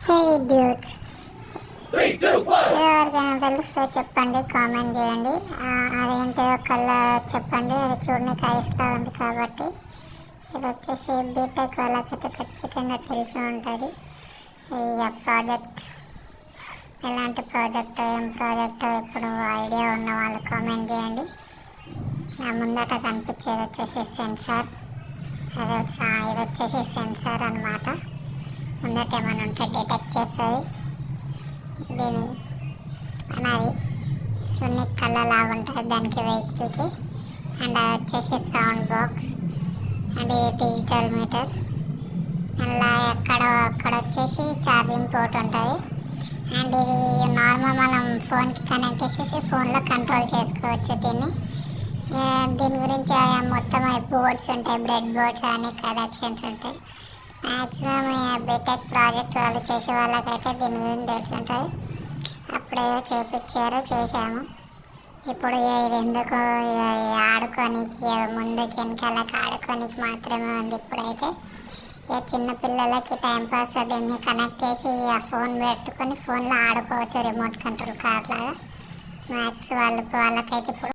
హే duets, ఎవరికైనా తెలిస్తే చెప్పండి, కామెంట్ చేయండి. అదేంటో కలర్ చెప్పండి. అది చూడడానికి ఐస్లా ఉంది కాబట్టి ఇది వచ్చేసి బీటెక్ వాళ్ళకైతే ఖచ్చితంగా తెలిసి ఉంటుంది. ఈ ప్రాజెక్ట్ ఎలాంటి ప్రాజెక్ట్, ఏం ప్రాజెక్ట్ ఇప్పుడు ఐడియా ఉన్న వాళ్ళు కామెంట్ చేయండి. నా ముందట కనిపించేది వచ్చేసి సెన్సార్. ఇది వచ్చేసి సెన్సార్ అన్నమాట. ముందట ఏమైనా ఉంటే డిటెక్ట్ చేస్తుంది. దీని మనది చున్నీ కళ్ళ లాగా ఉంటుంది దానికి, వెహికల్కి. అండ్ అది వచ్చేసి సౌండ్ బాక్స్. అండ్ ఇది డిజిటల్ మీటర్. అలా అక్కడ వచ్చేసి ఛార్జింగ్ పోర్ట్ ఉంటుంది. అండ్ ఇది నార్మల్ మనం ఫోన్కి కనెక్ట్ చేసేసి ఫోన్లో కంట్రోల్ చేసుకోవచ్చు దీన్ని. దీని గురించి మొత్తం బోర్డ్స్ ఉంటాయి, బ్రెడ్ బోర్డ్స్ అని కనెక్షన్స్ ఉంటాయి. మ్యాక్సిమం బీటెక్ ప్రాజెక్ట్ వాళ్ళు చేసే వాళ్ళకైతే దీని గురించి తెలిసి ఉంటుంది. అప్పుడే చేసాము. ఇప్పుడు ఇది ఎందుకు ఆడుకోనికి, ముందుకి వెనకాలకి ఆడుకోనికి మాత్రమే ఉంది. ఇప్పుడైతే చిన్నపిల్లలకి టైంపాస్ దీన్ని కనెక్ట్ చేసి ఆ ఫోన్ పెట్టుకొని ఫోన్లో ఆడుకోవచ్చు, రిమోట్ కంట్రోల్ కార్ లాగా. మ్యాక్స్ వాళ్ళకైతే ఇప్పుడు